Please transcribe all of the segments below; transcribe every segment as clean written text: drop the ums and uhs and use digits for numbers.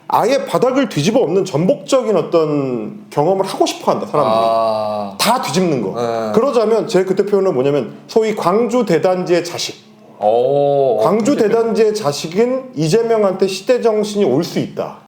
아예 바닥을 뒤집어 엎는 전복적인 어떤 경험을 하고 싶어한다 사람들이. 다 뒤집는 거. 그러자면 제 그때 표현은 뭐냐면 소위 광주 대단지의 자식. 광주 대단지의 자식은 이재명한테 시대 정신이 올 수 있다.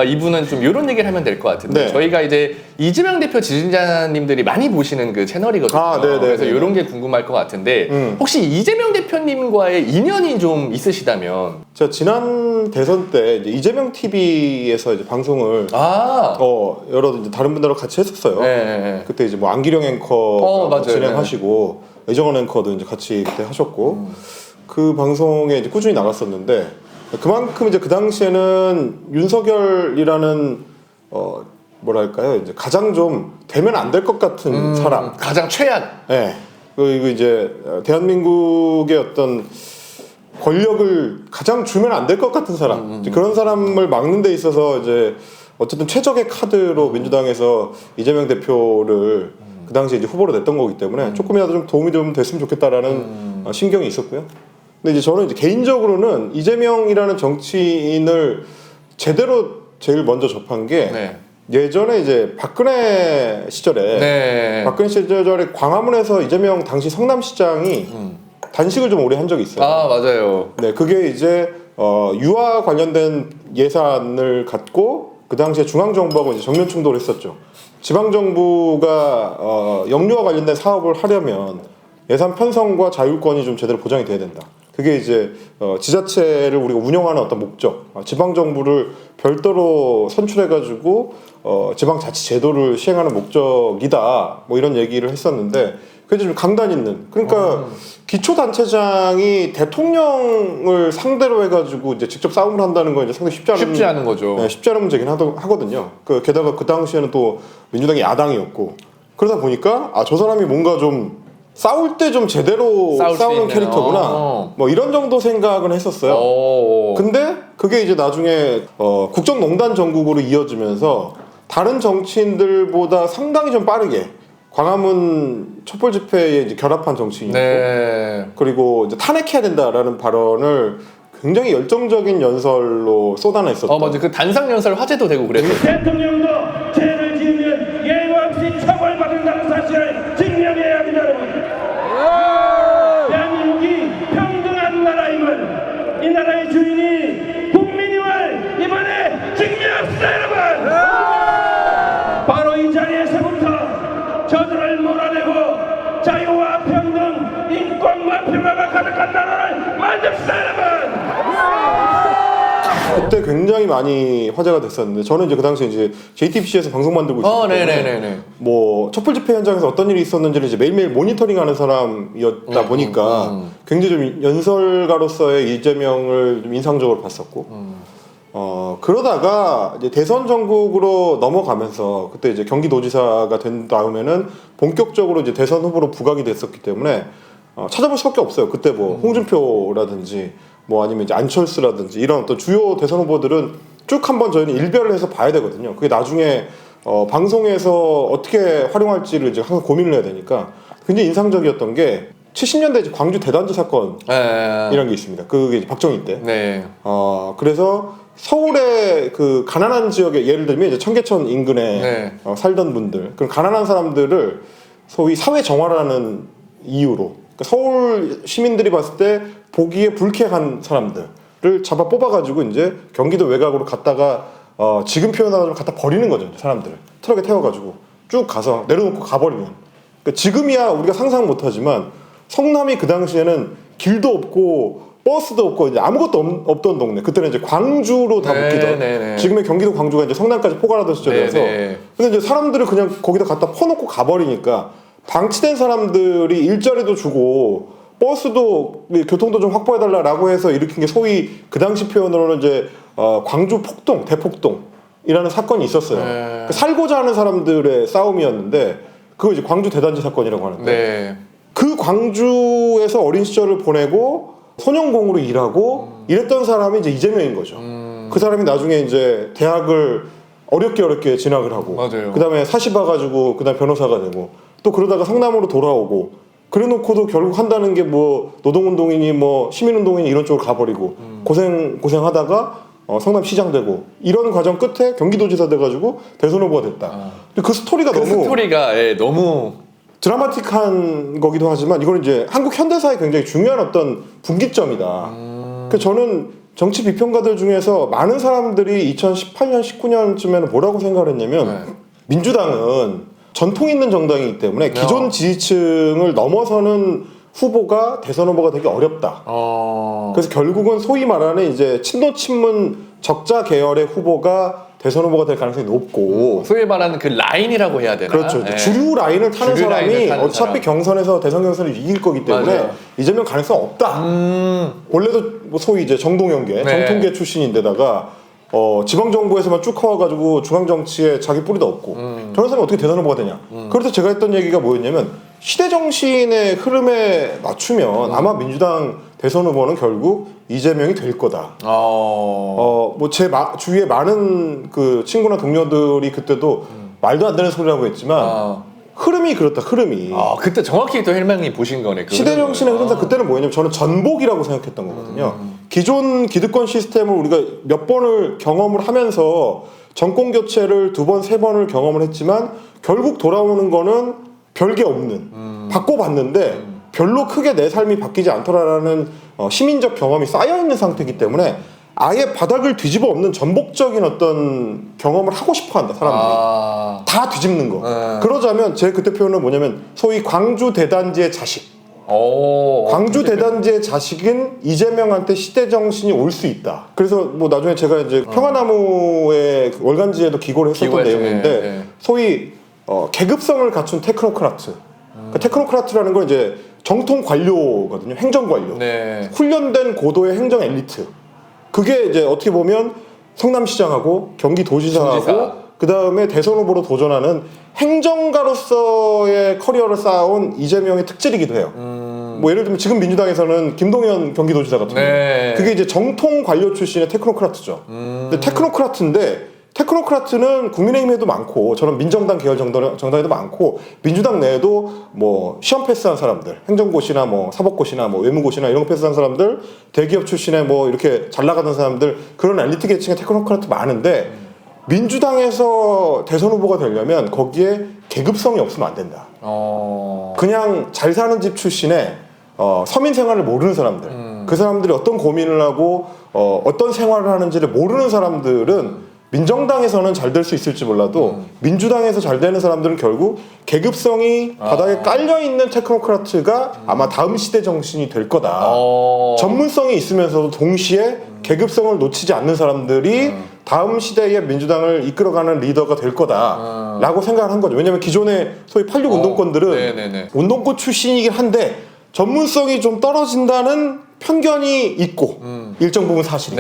이분은 좀 이런 얘기를 하면 될 것 같은데 네. 저희가 이제 이재명 대표 지지자님들이 많이 보시는 그 채널이거든요. 그래서 이런 게 궁금할 것 같은데 혹시 이재명 대표님과의 인연이 좀 있으시다면? 제가 지난 대선 때 이제 이재명 TV에서 이제 방송을 여러 이제 다른 분들하고 같이 했었어요. 네. 그때 이제 뭐 안기령 앵커 맞아요. 진행하시고 이정원 앵커도 이제 같이 그때 하셨고 그 방송에 이제 꾸준히 나갔었는데. 그만큼 이제 그 당시에는 윤석열이라는 뭐랄까요 이제 가장 좀 되면 안 될 것 같은 사람, 가장 최악. 네. 그리고 이제 대한민국의 어떤 권력을 가장 주면 안 될 것 같은 사람, 그런 사람을 막는 데 있어서 이제 어쨌든 최적의 카드로 민주당에서 이재명 대표를 그 당시에 이제 후보로 냈던 거기 때문에 조금이라도 좀 도움이 좀 됐으면 좋겠다라는 신경이 있었고요. 근데 이제 저는 이제 개인적으로는 이재명이라는 정치인을 제대로 제일 먼저 접한 게 예전에 이제 박근혜 시절에 박근혜 시절에 광화문에서 이재명 당시 성남시장이 단식을 좀 오래 한 적이 있어요. 맞아요. 네, 그게 이제 유아 관련된 예산을 갖고 그 당시에 중앙정부하고 이제 정면 충돌을 했었죠. 지방정부가 영유아 관련된 사업을 하려면 예산 편성과 자율권이 좀 제대로 보장이 돼야 된다. 그게 이제 지자체를 우리가 운영하는 어떤 목적, 지방정부를 별도로 선출해가지고 지방자치제도를 시행하는 목적이다. 뭐 이런 얘기를 했었는데 그게 좀 강단 있는. 그러니까 기초단체장이 대통령을 상대로 해가지고 이제 직접 싸움을 한다는 건 이제 상당히 쉽지 않은 거죠. 네, 쉽지 않은 문제긴 하거든요. 게다가 그 당시에는 또 민주당이 야당이었고 그러다 보니까 저 사람이 뭔가 좀 싸울 때 좀 제대로 싸우는 캐릭터구나. 뭐 이런 정도 생각은 했었어요. 근데 그게 이제 나중에 국정농단 전국으로 이어지면서 다른 정치인들보다 상당히 좀 빠르게 광화문 촛불 집회에 이제 결합한 정치인이고 그리고 이제 탄핵해야 된다라는 발언을 굉장히 열정적인 연설로 쏟아냈었던. 맞아. 그 단상 연설 화제도 되고 그랬어요. 대통령도 죄를 지으면 예외 없이 처벌받는다는 사실을 증명해야 합니다, 여러분. 대한민국이 평등한 나라임을 이 나라의 주인이 국민임을 이번에 증명합시다, 여러분. 바로 이 자리에서부터 저들을 몰아내고 자유와 평등, 인권과 평화가 가득한 나라를 만듭시다, 여러분. 그때 굉장히 많이 화제가 됐었는데 저는 이제 그 당시에 이제 JTBC에서 방송 만들고 있었기 때문에 뭐 촛불 집회 현장에서 어떤 일이 있었는지를 이제 매일매일 모니터링하는 사람이었다 보니까 굉장히 좀 연설가로서의 이재명을 좀 인상적으로 봤었고 그러다가 이제 대선 전국으로 넘어가면서 그때 이제 경기도지사가 된 다음에는 본격적으로 이제 대선 후보로 부각이 됐었기 때문에 찾아볼 수밖에 없어요. 그때 뭐 홍준표라든지 뭐 아니면 이제 안철수라든지 이런 어떤 주요 대선 후보들은 쭉 한번 저희는 일별을 해서 봐야 되거든요. 그게 나중에 방송에서 어떻게 활용할지를 이제 항상 고민을 해야 되니까 굉장히 인상적이었던 게 70년대 이제 광주 대단지 사건이라는 게 있습니다. 그게 이제 박정희 때. 그래서 서울의 그 가난한 지역에 예를 들면 이제 청계천 인근에 살던 분들, 그런 가난한 사람들을 소위 사회 정화라는 이유로 그러니까 서울 시민들이 봤을 때 보기에 불쾌한 사람들을 잡아 뽑아가지고 이제 경기도 외곽으로 갔다가 지금 표현하자면 갖다 버리는 거죠. 사람들을 트럭에 태워가지고 쭉 가서 내려놓고 가버리는. 그러니까 지금이야 우리가 상상 못하지만 성남이 그 당시에는 길도 없고 버스도 없고 이제 아무것도 없던 동네. 그때는 이제 광주로 다 묶이던. 지금의 경기도 광주가 이제 성남까지 포괄하던 시절이어서. 근데 이제 사람들을 그냥 거기다 갖다 퍼놓고 가버리니까 방치된 사람들이 일자리도 주고 버스도 교통도 좀 확보해달라라고 해서 일으킨 게 소위 그 당시 표현으로는 이제 광주 폭동, 대폭동이라는 이라는 사건이 있었어요. 네. 살고자 하는 사람들의 싸움이었는데 그거 이제 광주 대단지 사건이라고 하는데 네. 그 광주에서 어린 시절을 보내고 소년공으로 일하고 이랬던 사람이 이제 이재명인 거죠. 그 사람이 나중에 이제 대학을 어렵게 진학을 하고 맞아요. 그다음에 사시 봐가지고 그다음 변호사가 되고 또 그러다가 성남으로 돌아오고 그래놓고도 결국 한다는 게 뭐 노동운동이니 뭐 시민운동이니 이런 쪽으로 가버리고 고생하다가 성남시장 되고 이런 과정 끝에 경기도지사 돼가지고 대선 후보가 됐다. 근데 그 스토리가 그 너무 스토리가 너무 드라마틱한 거기도 하지만 이건 이제 한국 현대사에 굉장히 중요한 어떤 분기점이다. 그래서 저는 정치 비평가들 중에서 많은 사람들이 2018년, 19년쯤에는 뭐라고 생각을 했냐면 민주당은 전통 있는 정당이기 때문에 기존 지지층을 넘어서는 후보가 대선 후보가 되기 어렵다. 그래서 결국은 소위 말하는 이제 친노 친문 적자 계열의 후보가 대선 후보가 될 가능성이 높고 소위 말하는 그 라인이라고 해야 되나? 그렇죠. 네. 주류 라인을 타는 주류 사람이 라인을 타는 어차피 사람. 경선에서 대선 경선을 이길 거기 때문에 맞아요. 이재명 가능성 없다. 원래도 뭐 소위 이제 정동영계, 네. 정통계 출신인데다가 지방 정부에서만 쭉 커와가지고 중앙 정치에 자기 뿌리도 없고 저런 사람이 어떻게 대선 후보가 되냐. 그래서 제가 했던 얘기가 뭐였냐면 시대 정신의 흐름에 맞추면 아마 민주당 대선 후보는 결국 이재명이 될 거다. 뭐 제 주위에 많은 그 친구나 동료들이 그때도 말도 안 되는 소리라고 했지만 흐름이 그렇다. 흐름이. 그때 정확히 또 헬명이 보신 거네. 그 시대 흐름을. 정신의 흐름상 그때는 뭐였냐면 저는 전복이라고 생각했던 거거든요. 기존 기득권 시스템을 우리가 몇 번을 경험을 하면서 정권 교체를 2번, 3번을 경험을 했지만 결국 돌아오는 거는 별게 없는 바꿔봤는데 별로 크게 내 삶이 바뀌지 않더라라는 시민적 경험이 쌓여있는 상태이기 때문에 아예 바닥을 뒤집어 엎는 전복적인 어떤 경험을 하고 싶어한다 사람들이. 다 뒤집는 거. 그러자면 제 그때 표현은 뭐냐면 소위 광주 대단지의 자식. 광주 대단지의 자식은 이재명한테 시대 정신이 올 수 있다. 그래서 뭐 나중에 제가 이제 평화나무의 월간지에도 기고를 했었던 내용인데 소위 계급성을 갖춘 테크노크라트. 그러니까 테크노크라트라는 건 이제 정통 관료거든요. 행정 관료. 훈련된 고도의 행정 엘리트. 그게 이제 어떻게 보면 성남시장하고 경기도지사하고 그 다음에 대선 후보로 도전하는 행정가로서의 커리어를 쌓아온 이재명의 특질이기도 해요. 뭐 예를 들면 지금 민주당에서는 김동연 경기도지사 같은 경우 그게 이제 정통 관료 출신의 테크노크라트죠. 근데 테크노크라트는 국민의힘에도 많고 저는 민정당 계열 정당에도 많고 민주당 내에도 뭐 시험 패스한 사람들 행정고시나 뭐 사법고시나 뭐 외무고시나 이런 거 패스한 사람들 대기업 출신의 뭐 이렇게 잘 나가던 사람들 그런 엘리트 계층의 테크노크라트 많은데 민주당에서 대선 후보가 되려면 거기에 계급성이 없으면 안 된다. 그냥 잘 사는 집 출신의 서민 생활을 모르는 사람들 그 사람들이 어떤 고민을 하고 어떤 생활을 하는지를 모르는 사람들은 민정당에서는 잘 될 수 있을지 몰라도 민주당에서 잘 되는 사람들은 결국 계급성이 바닥에 깔려있는 테크노크라트가 아마 다음 시대 정신이 될 거다. 전문성이 있으면서도 동시에 계급성을 놓치지 않는 사람들이 다음 시대의 민주당을 이끌어가는 리더가 될 거다 라고 생각을 한 거죠. 왜냐면 기존의 소위 86 운동권들은 운동권 출신이긴 한데 전문성이 좀 떨어진다는 편견이 있고 일정 부분 사실이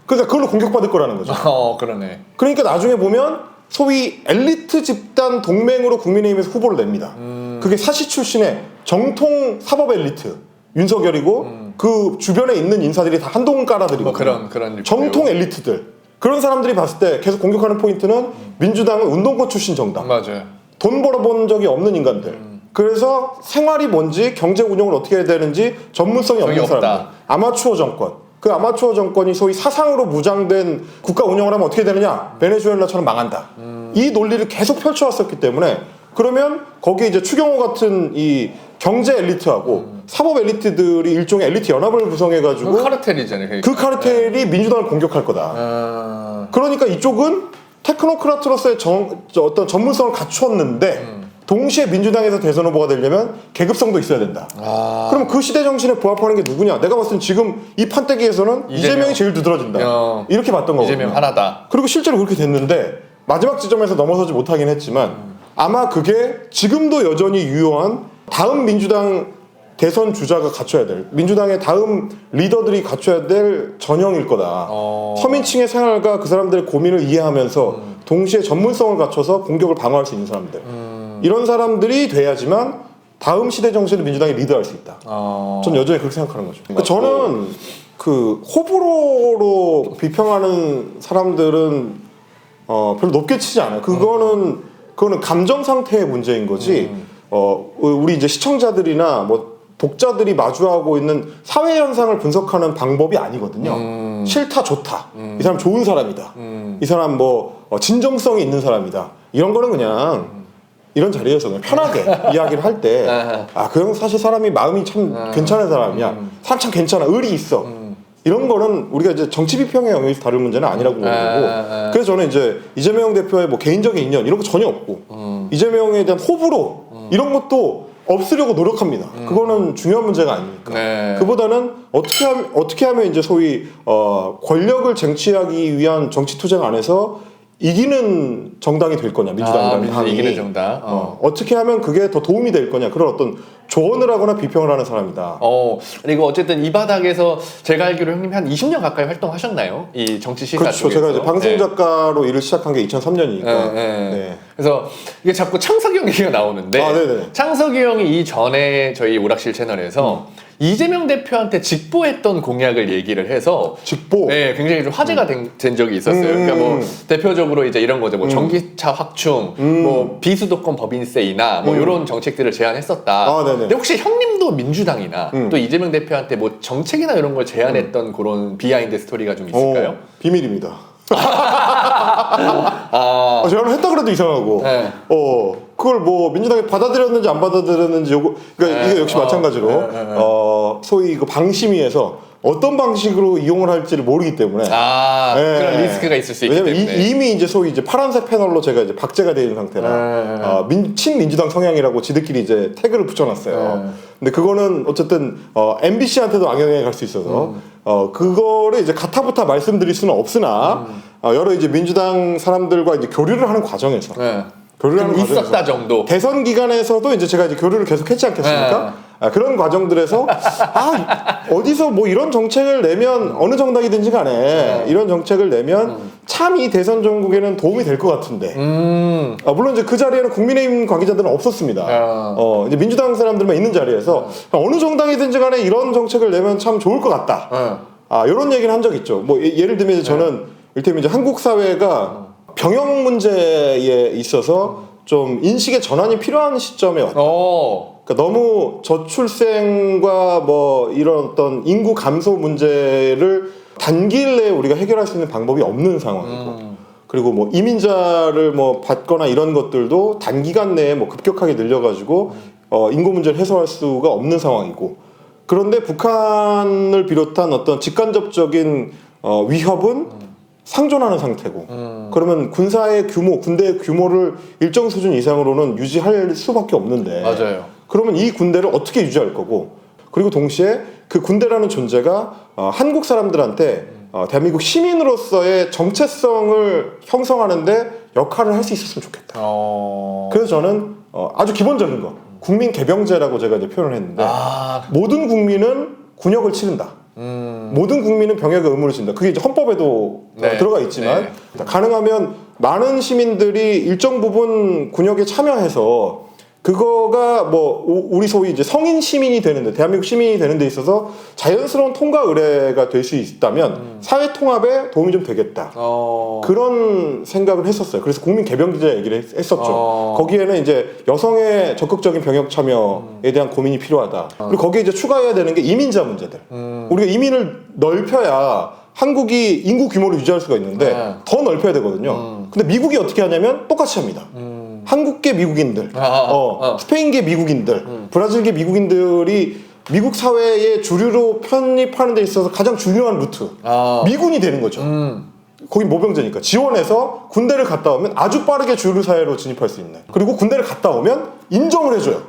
그러니까 그걸로 공격받을 거라는 거죠. 그러네. 그러니까 나중에 보면 소위 엘리트 집단 동맹으로 국민의힘에서 후보를 냅니다. 그게 사시 출신의 정통 사법 엘리트 윤석열이고 그 주변에 있는 인사들이 다 한동훈 깔아들이고 뭐 그런 정통 엘리트들 그런 사람들이 봤을 때 계속 공격하는 포인트는 민주당은 운동권 출신 정당. 맞아요. 돈 벌어본 적이 없는 인간들. 그래서 생활이 뭔지 경제 운영을 어떻게 해야 되는지 전문성이 없는 사람들. 아마추어 정권. 그 아마추어 정권이 소위 사상으로 무장된 국가 운영을 하면 어떻게 되느냐? 베네수엘라처럼 망한다. 이 논리를 계속 펼쳐왔었기 때문에 그러면 거기에 이제 추경호 같은 이 경제 엘리트하고 사법 엘리트들이 일종의 엘리트 연합을 구성해가지고 카르텔이잖아요. 그 카르텔이 민주당을 공격할 거다. 그러니까 이쪽은 테크노크라트로서의 어떤 전문성을 갖추었는데 동시에 민주당에서 대선 후보가 되려면 계급성도 있어야 된다. 그럼 그 시대 정신에 부합하는 게 누구냐? 내가 봤을 땐 지금 이 판때기에서는 이재명이 제일 두드러진다. 이렇게 봤던 거거든요. 이재명 하나다. 그리고 실제로 그렇게 됐는데 마지막 지점에서 넘어서지 못하긴 했지만 아마 그게 지금도 여전히 유효한 다음 민주당 대선 주자가 갖춰야 될, 민주당의 다음 리더들이 갖춰야 될 전형일 거다. 서민층의 생활과 그 사람들의 고민을 이해하면서 동시에 전문성을 갖춰서 공격을 방어할 수 있는 사람들. 이런 사람들이 돼야지만 다음 시대 정신을 민주당이 리드할 수 있다. 저는 여전히 그렇게 생각하는 거죠. 그러니까 저는 그 호불호로 비평하는 사람들은 별로 높게 치지 않아요. 그거는 감정 상태의 문제인 거지. 우리 이제 시청자들이나 뭐 독자들이 마주하고 있는 사회 현상을 분석하는 방법이 아니거든요. 싫다, 좋다. 이 사람 좋은 사람이다. 이 사람 뭐 진정성이 있는 사람이다. 이런 거는 그냥 이런 자리에서 그냥 편하게 이야기를 할 때, 그 형 사실 사람이 마음이 참 괜찮은 사람이야. 사람 참 괜찮아. 의리 있어. 이런 거는 우리가 이제 정치 비평의 영역에서 다룰 문제는 아니라고 보는 거고. 그래서 저는 이제 이재명 대표의 뭐 개인적인 인연 이런 거 전혀 없고, 이재명에 대한 호불호 이런 것도 없으려고 노력합니다. 그거는 중요한 문제가 아니니까. 네. 그보다는 어떻게 하면 이제 소위 권력을 쟁취하기 위한 정치 투쟁 안에서 이기는 정당이 될 거냐, 민주당이라는 당이. 이기는 정당. 어떻게 하면 그게 더 도움이 될 거냐, 그런 어떤 조언을 하거나 비평을 하는 사람이다. 그리고 어쨌든 이 바닥에서 제가 알기로 형님 한 20년 가까이 활동하셨나요? 이 정치 시사 그렇죠. 쪽에서. 제가 이제 방송 작가로 일을 시작한 게 2003년이니까. 네. 그래서 이게 자꾸 창석이 형 얘기가 나오는데, 네네. 창석이 형이 이전에 저희 오락실 채널에서 이재명 대표한테 직보했던 공약을 얘기를 해서 직보. 네, 굉장히 좀 화제가 된 적이 있었어요. 그러니까 뭐 대표적으로 이제 이런 거죠. 뭐 전기차 확충, 뭐 비수도권 법인세 인하, 뭐 이런 정책들을 제안했었다. 네네. 근데 혹시 형님도 민주당이나 또 이재명 대표한테 뭐 정책이나 이런 걸 제안했던 그런 비하인드 스토리가 좀 있을까요? 비밀입니다. 저는 했다 그래도 이상하고. 네. 그걸 뭐 민주당이 받아들였는지 안 받아들였는지 그러니까 이게 역시 마찬가지로 소위 그 방심위에서 어떤 방식으로 이용을 할지를 모르기 때문에 그런 리스크가 있을 수 있기 왜냐면 때문에 이미 이제 소위 이제 파란색 패널로 제가 이제 박제가 되어 있는 상태라 친민주당 성향이라고 지들끼리 이제 태그를 붙여놨어요. 근데 그거는 어쨌든 MBC한테도 악영향이 갈 수 있어서 그거를 이제 가타부타 말씀드릴 수는 없으나 여러 이제 민주당 사람들과 이제 교류를 하는 과정에서 교류를 하는 있었다 과정에서 정도. 대선 기간에서도 이제 제가 이제 교류를 계속 했지 않겠습니까? 그런 과정들에서 어디서 뭐 이런 정책을 내면 어느 정당이든지 간에 이런 정책을 내면 참 이 대선 전국에는 도움이 될 것 같은데 물론 이제 그 자리에는 국민의힘 관계자들은 없었습니다. 이제 민주당 사람들만 있는 자리에서 어느 정당이든지 간에 이런 정책을 내면 참 좋을 것 같다. 이런 얘기를 한 적 있죠. 뭐 예를 들면 이제 저는 이를테면 이제 한국 사회가 병역 문제에 있어서 좀 인식의 전환이 필요한 시점에 왔다. 그러니까 너무 저출생과 뭐 이런 어떤 인구 감소 문제를 단기일 내에 우리가 해결할 수 있는 방법이 없는 상황이고, 그리고 뭐 이민자를 뭐 받거나 이런 것들도 단기간 내에 뭐 급격하게 늘려가지고 인구 문제를 해소할 수가 없는 상황이고, 그런데 북한을 비롯한 어떤 직간접적인 위협은 상존하는 상태고, 그러면 군대의 규모를 일정 수준 이상으로는 유지할 수밖에 없는데, 맞아요. 그러면 이 군대를 어떻게 유지할 거고, 그리고 동시에 그 군대라는 존재가 한국 사람들한테 대한민국 시민으로서의 정체성을 형성하는데 역할을 할 수 있었으면 좋겠다. 그래서 저는 아주 기본적인 거, 국민 개병제라고 제가 이제 표현을 했는데, 모든 국민은 군역을 치른다. 모든 국민은 병역의 의무를 진다. 그게 이제 헌법에도 들어가 있지만 가능하면 많은 시민들이 일정 부분 군역에 참여해서 그거가 뭐 우리 소위 이제 성인 시민이 되는데, 대한민국 시민이 되는 데 있어서 자연스러운 통과 의례가 될 수 있다면 사회 통합에 도움이 좀 되겠다. 그런 생각을 했었어요. 그래서 국민 개병제 얘기를 했었죠. 거기에는 이제 여성의 적극적인 병역 참여에 대한 고민이 필요하다. 그리고 거기에 이제 추가해야 되는 게 이민자 문제들. 우리가 이민을 넓혀야 한국이 인구 규모를 유지할 수가 있는데 더 넓혀야 되거든요. 근데 미국이 어떻게 하냐면 똑같이 합니다. 한국계 미국인들, 스페인계 미국인들, 브라질계 미국인들이 미국 사회의 주류로 편입하는 데 있어서 가장 중요한 루트, 미군이 되는 거죠. 거긴 모병제니까 지원해서 군대를 갔다 오면 아주 빠르게 주류 사회로 진입할 수 있는. 그리고 군대를 갔다 오면 인정을 해줘요.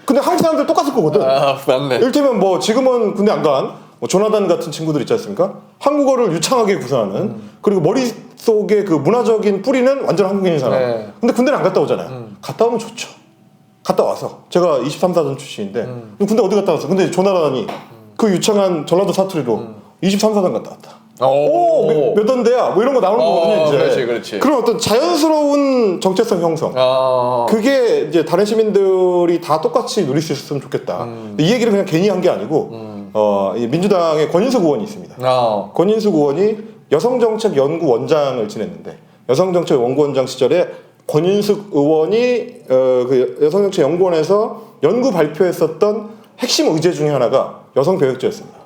근데 한국 사람들 똑같을 거거든. 맞네. 이를테면 뭐 지금은 군대 안 간 뭐 조나단 같은 친구들 있지 않습니까? 한국어를 유창하게 구사하는, 그리고 머릿속에 그 문화적인 뿌리는 완전 한국인인 사람. 근데 군대를 안 갔다 오잖아요. 갔다 오면 좋죠. 갔다 와서 제가 23사단 출신인데 군대 어디 갔다 왔어? 근데 전화를 하니 그 유창한 전라도 사투리로 23사단 갔다 왔다. 몇 원대야? 뭐 이런 거 나오는 거거든요, 이제. 그렇지. 그런 어떤 자연스러운 정체성 형성. 그게 이제 다른 시민들이 다 똑같이 누릴 수 있었으면 좋겠다. 근데 이 얘기를 그냥 괜히 한 게 아니고, 이 민주당의 권인숙 의원이 있습니다. 권인숙 의원이 여성정책연구원장을 지냈는데, 여성정책연구원장 시절에 권인숙 의원이 그 여성정책연구원에서 연구 발표했었던 핵심 의제 중에 하나가 여성병역제였습니다.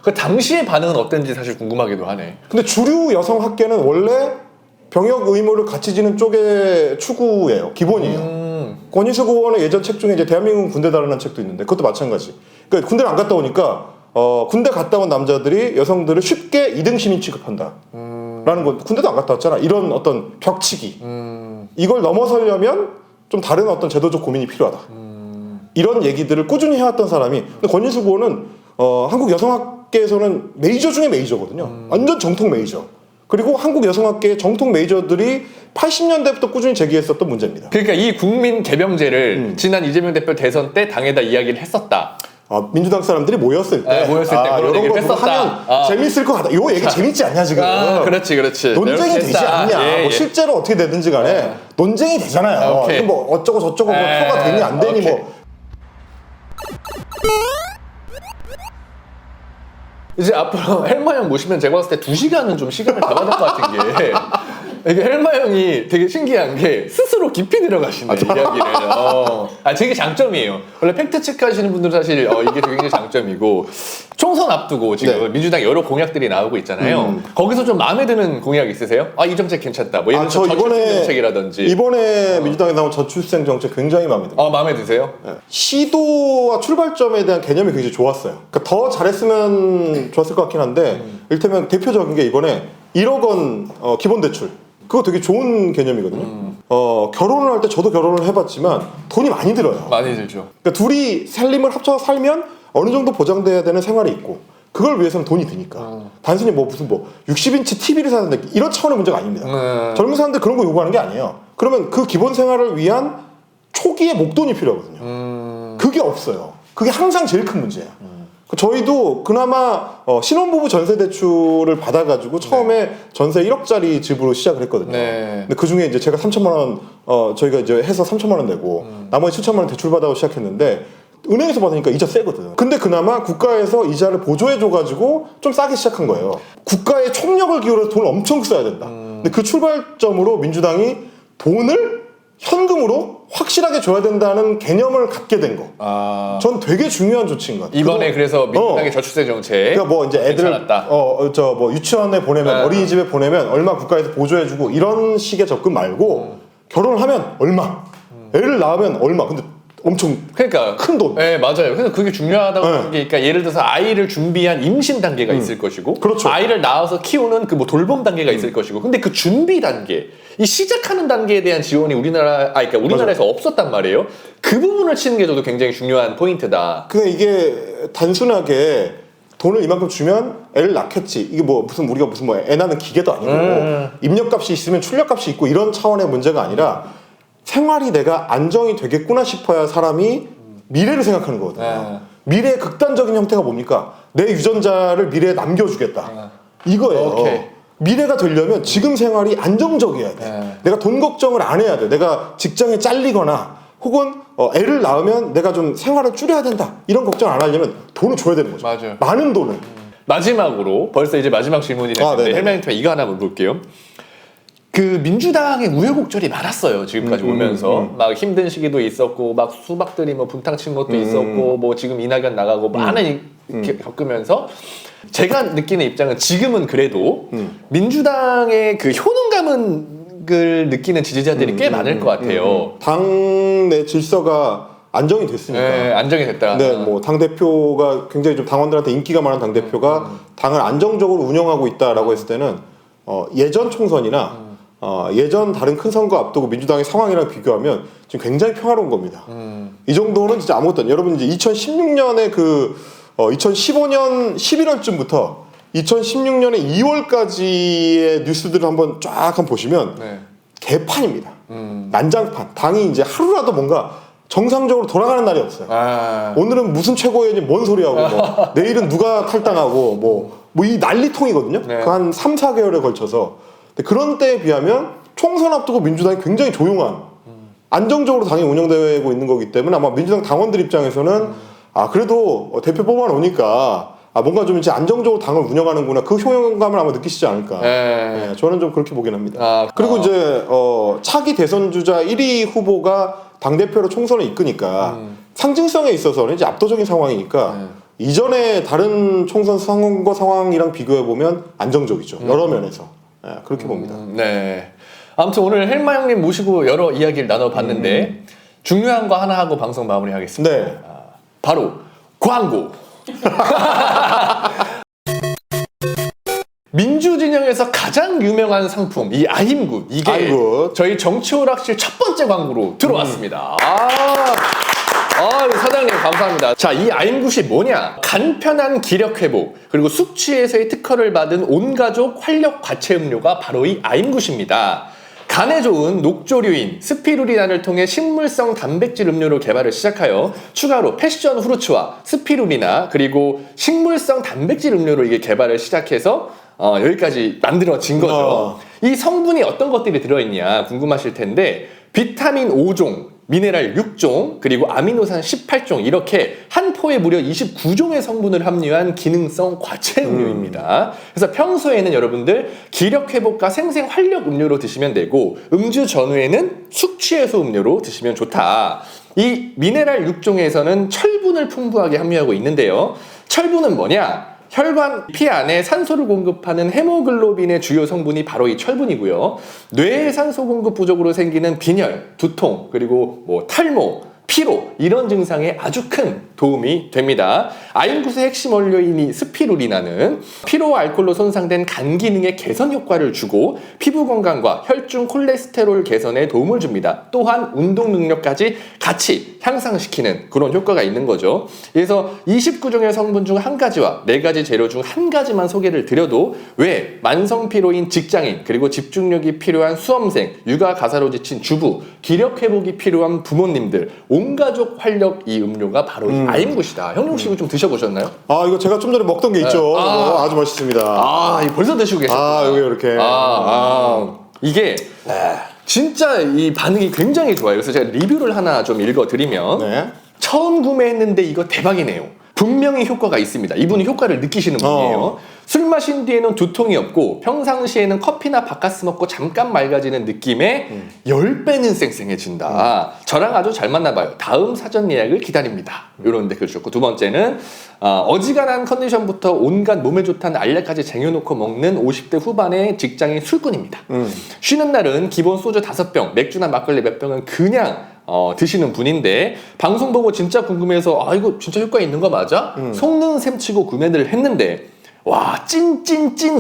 그 당시의 반응은 어땠는지 사실 궁금하기도 하네. 근데 주류 여성 학계는 원래 병역 의무를 같이 지는 쪽의 추구예요. 기본이에요. 권인숙 의원의 예전 책 중에 이제 대한민국 군대다라는 책도 있는데 그것도 마찬가지. 그러니까 군대를 안 갔다 오니까 군대 갔다 온 남자들이 여성들을 쉽게 2등 시민 취급한다. 라는 건 군대도 안 갔다 왔잖아. 이런 어떤 벽치기. 이걸 넘어서려면 좀 다른 어떤 제도적 고민이 필요하다. 이런 얘기들을 꾸준히 해왔던 사람이. 근데 권인숙 의원은 한국 여성학계에서는 메이저 중에 메이저거든요. 완전 정통 메이저. 그리고 한국 여성학계의 정통 메이저들이 80년대부터 꾸준히 제기했었던 문제입니다. 그러니까 이 국민 개병제를 지난 이재명 대표 대선 때 당에다 이야기를 했었다. 민주당 사람들이 모였을 때, 그런 이런 얘기를 거 하면 재밌을 것 같다. 요 얘기 재밌지 않냐 지금? 그렇지. 논쟁이 되지 않냐? 뭐 실제로 어떻게 되든지 간에 논쟁이 되잖아요. 이거 뭐 어쩌고 저쩌고 뭐 표가 되니 안 되니 뭐. 이제 앞으로 헬마 형 모시면 제가 봤을 때 2시간은 좀 시간을 잡아야 될 것 같은 게 이게 헬마 형이 되게 신기한 게 스스로 깊이 들어가시네 이야기를. 되게 장점이에요. 원래 팩트 체크 하시는 분들은 사실 이게 굉장히 장점이고 총선 앞두고 지금 민주당 여러 공약들이 나오고 있잖아요. 거기서 좀 마음에 드는 공약 있으세요? 이 정책 괜찮다. 뭐 예를 들어 저출생 정책이라든지. 이번에 민주당에 나온 저출생 정책 굉장히 마음에 듭니다. 마음에 드세요? 네. 시도와 출발점에 대한 개념이 굉장히 좋았어요. 그러니까 더 잘했으면 좋았을 것 같긴 한데 일테면 대표적인 게 이번에 1억 원 기본 대출. 그거 되게 좋은 개념이거든요. 결혼을 할 때 저도 결혼을 해봤지만 돈이 많이 들어요. 많이 들죠. 그러니까 둘이 살림을 합쳐서 살면 어느 정도 보장돼야 되는 생활이 있고 그걸 위해서는 돈이 드니까. 단순히 무슨 60인치 TV를 사는데 이런 차원의 문제가 아닙니다. 젊은 사람들 그런 거 요구하는 게 아니에요. 그러면 그 기본 생활을 위한 초기에 목돈이 필요하거든요. 그게 없어요. 그게 항상 제일 큰 문제예요. 저희도 그나마 신혼부부 전세대출을 받아가지고 처음에 전세 1억짜리 집으로 시작을 했거든요. 근데 그 중에 이제 제가 3천만 원, 저희가 이제 해서 3천만 원 내고 나머지 7천만 원 대출 받아서 시작했는데 은행에서 받으니까 이자 세거든. 근데 그나마 국가에서 이자를 보조해줘가지고 좀 싸게 시작한 거예요. 국가의 총력을 기울여서 돈을 엄청 써야 된다. 근데 그 출발점으로 민주당이 돈을 현금으로 확실하게 줘야 된다는 개념을 갖게 된 거. 전 되게 중요한 조치인 것 같아요. 이번에 그래서 민주당의 저출생 정책. 그러니까 뭐 이제 애들 뭐 유치원에 보내면 어린이집에 보내면 얼마 국가에서 보조해주고 이런 식의 접근 말고 결혼을 하면 얼마, 애를 낳으면 얼마. 근데 엄청 큰 돈. 네, 맞아요. 그래서 그게 중요하다고 하는 게, 그러니까 예를 들어서 아이를 준비한 임신 단계가 있을 것이고, 그렇죠. 아이를 낳아서 키우는 그 뭐 돌봄 단계가 있을 것이고, 근데 그 준비 단계, 이 시작하는 단계에 대한 지원이 그러니까 우리나라에서 없었단 말이에요. 그 부분을 치는 게 저도 굉장히 중요한 포인트다. 근데 이게 단순하게 돈을 이만큼 주면 애를 낳겠지. 이게 우리가 무슨 애 낳는 기계도 아니고 입력값이 있으면 출력값이 있고 이런 차원의 문제가 아니라. 생활이 내가 안정이 되겠구나 싶어야 사람이 미래를 생각하는 거거든요. 미래의 극단적인 형태가 뭡니까? 내 유전자를 미래에 남겨주겠다. 이거예요. 미래가 되려면 지금 생활이 안정적이어야 돼. 내가 돈 걱정을 안 해야 돼. 내가 직장에 잘리거나 혹은 애를 낳으면 내가 좀 생활을 줄여야 된다. 이런 걱정 안 하려면 돈을 줘야 되는 거죠. 맞아요. 많은 돈을. 마지막으로 벌써 이제 마지막 질문이 됐는데 헬마님한테 이거 하나 물어볼게요. 그 민주당의 우여곡절이 많았어요. 지금까지 오면서 막 힘든 시기도 있었고 막 수박들이 뭐 분탕 친 것도 있었고 뭐 지금 이낙연 나가고 많은 겪으면서 제가 느끼는 입장은 지금은 그래도 민주당의 그 효능감을 느끼는 지지자들이 꽤 많을 것 같아요. 당내 질서가 안정이 됐으니까. 네, 안정이 됐다. 네, 뭐 당대표가 굉장히 좀 당원들한테 인기가 많은 당대표가 당을 안정적으로 운영하고 있다라고 했을 때는 예전 총선이나 예전 다른 큰 선거 앞두고 민주당의 상황이랑 비교하면 지금 굉장히 평화로운 겁니다. 이 정도는 진짜 아무것도 아니에요. 여러분 이제 2016년에 2015년 11월쯤부터 2016년에 2월까지의 뉴스들을 한번 쫙 보시면 개판입니다. 난장판. 당이 이제 하루라도 뭔가 정상적으로 돌아가는 날이 없어요. 오늘은 무슨 최고위원이 뭔 소리하고 뭐 내일은 누가 탈당하고 뭐 이 난리통이거든요. 네. 그 한 3, 4개월에 걸쳐서. 근데 그런 때에 비하면 총선 앞두고 민주당이 굉장히 조용한 안정적으로 당이 운영되고 있는 거기 때문에 아마 민주당 당원들 입장에서는 그래도 대표 뽑아놓으니까 뭔가 좀 이제 안정적으로 당을 운영하는구나 그 효용감을 아마 느끼시지 않을까. 네, 저는 좀 그렇게 보긴 합니다. 그리고 이제 차기 대선 주자 1위 후보가 당대표로 총선을 이끄니까 상징성에 있어서는 이제 압도적인 상황이니까 이전에 다른 총선 선거 상황이랑 비교해 보면 안정적이죠. 여러 면에서. 그렇게 봅니다. 네. 아무튼 오늘 헬마 형님 모시고 여러 이야기를 나눠봤는데 중요한 거 하나 하고 방송 마무리하겠습니다. 네. 바로 광고. 민주진영에서 가장 유명한 상품 이 아임굿 이게 아임굿. 저희 정치오락실 첫 번째 광고로 들어왔습니다. 사장님 감사합니다. 자, 이 아임굿이 뭐냐? 간편한 기력 회복 그리고 숙취에서의 특허를 받은 온가족 활력 과채 음료가 바로 이 아임굿입니다. 간에 좋은 녹조류인 스피루리나를 통해 식물성 단백질 음료로 개발을 시작하여 추가로 패션 후르츠와 스피루리나 그리고 식물성 단백질 음료로 이게 개발을 시작해서 여기까지 만들어진 거죠. 이 성분이 어떤 것들이 들어있냐 궁금하실 텐데 비타민 5종, 미네랄 6종, 그리고 아미노산 18종 이렇게 한 포에 무려 29종의 성분을 함유한 기능성 과채 음료입니다. 그래서 평소에는 여러분들 기력 회복과 생생 활력 음료로 드시면 되고 음주 전후에는 숙취해소 음료로 드시면 좋다. 이 미네랄 6종에서는 철분을 풍부하게 함유하고 있는데요. 철분은 뭐냐? 혈관, 피 안에 산소를 공급하는 헤모글로빈의 주요 성분이 바로 이 철분이고요. 뇌의 산소 공급 부족으로 생기는 빈혈, 두통, 그리고 탈모, 피로 이런 증상에 아주 큰 도움이 됩니다. 아임굿의 핵심 원료인 이 스피루리나는 피로와 알코올로 손상된 간 기능의 개선 효과를 주고 피부 건강과 혈중 콜레스테롤 개선에 도움을 줍니다. 또한 운동 능력까지 같이 향상시키는 그런 효과가 있는 거죠. 그래서 29종의 성분 중 한 가지와 4가지 재료 중 한 가지만 소개를 드려도 왜 만성 피로인 직장인 그리고 집중력이 필요한 수험생, 육아 가사로 지친 주부, 기력 회복이 필요한 부모님들 온가족 활력 이 음료가 바로 이 아임굿이다. 형님 혹시 이거 좀 드셔보셨나요? 이거 제가 좀 전에 먹던 게 있죠. 아주 맛있습니다. 이거 벌써 드시고 계셨구나. 여기 이렇게. 이게 진짜 이 반응이 굉장히 좋아요. 그래서 제가 리뷰를 하나 좀 읽어드리면 네. 처음 구매했는데 이거 대박이네요. 분명히 효과가 있습니다. 이분이 효과를 느끼시는 분이에요. 술 마신 뒤에는 두통이 없고 평상시에는 커피나 바카스 먹고 잠깐 맑아지는 느낌에 10배는 쌩쌩해진다. 저랑 아주 잘 맞나봐요. 다음 사전 예약을 기다립니다. 이런 댓글 주셨고 두 번째는 어지간한 컨디션부터 온갖 몸에 좋다는 알약까지 쟁여놓고 먹는 50대 후반의 직장인 술꾼입니다. 쉬는 날은 기본 소주 5병, 맥주나 막걸리 몇 병은 그냥 드시는 분인데 방송 보고 진짜 궁금해서 이거 진짜 효과 있는 거 맞아? 속는 셈 치고 구매를 했는데 와 찐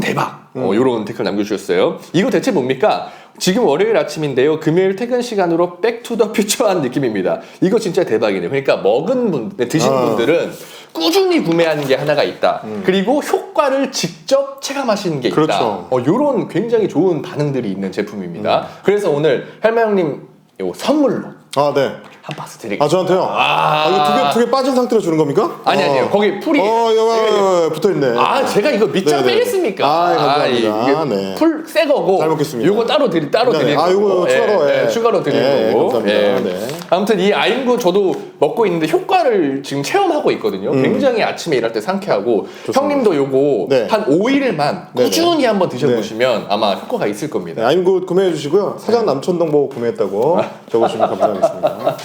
대박 요런 댓글 남겨주셨어요. 이거 대체 뭡니까? 지금 월요일 아침인데요. 금요일 퇴근 시간으로 백투더퓨처한 느낌입니다. 이거 진짜 대박이네요. 그러니까 드신 분들은 꾸준히 구매하는 게 하나가 있다. 그리고 효과를 직접 체감하시는 게 있다. 그렇죠. 요런 굉장히 좋은 반응들이 있는 제품입니다. 그래서 오늘 헬마 형님 이거 선물로 네. 한 박스 드리겠습니다. 저한테요? 이거 두 개 빠진 상태로 주는 겁니까? 아니요. 거기 풀이. 붙어있네. 제가 이거 밑장 네네. 빼겠습니까? 감사합니다. 네. 풀 새 거고. 잘 먹겠습니다. 요거 따로 드릴 네네. 거고. 요거 추가로. 추가로 드릴 거고. 감사합니다. 네. 아무튼 이 아임굿 저도 먹고 있는데 효과를 지금 체험하고 있거든요. 굉장히 아침에 일할 때 상쾌하고. 좋습니다. 형님도 요거 네. 한 5일만 꾸준히 한번 드셔보시면 아마 효과가 있을 겁니다. 아임굿 구매해 주시고요. 사장 남천동 보고 구매했다고 적어주시면 감사하겠습니다.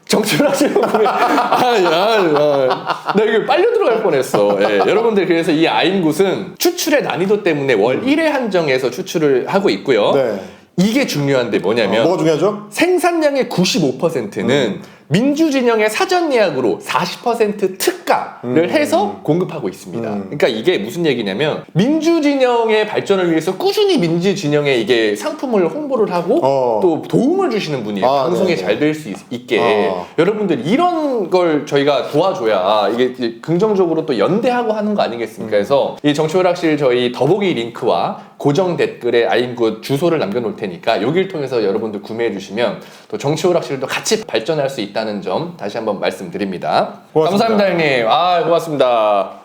정치를 하시는 분이 나 이거 빨려 들어갈 뻔했어. 여러분들 그래서 이 아임굿은 추출의 난이도 때문에 월 1회 한정해서 추출을 하고 있고요. 네. 이게 중요한데 뭐냐면 뭐가 중요하죠? 생산량의 95%는 민주진영의 사전 예약으로 40% 특가 특가를 해서 공급하고 있습니다. 그러니까 이게 무슨 얘기냐면 민주 진영의 발전을 위해서 꾸준히 민주 진영에 이게 상품을 홍보를 하고 또 도움을 주시는 분이에요. 방송에 잘 될 수 있게 여러분들 이런 걸 저희가 도와줘야 이게 긍정적으로 또 연대하고 하는 거 아니겠습니까? 그래서 이 정치오락실 저희 더보기 링크와 고정 댓글에 아임굿 주소를 남겨놓을 테니까 여기를 통해서 여러분들 구매해 주시면 또 정치오락실도 같이 발전할 수 있다는 점 다시 한번 말씀드립니다. 고맙습니다. 감사합니다, 형님. 고맙습니다.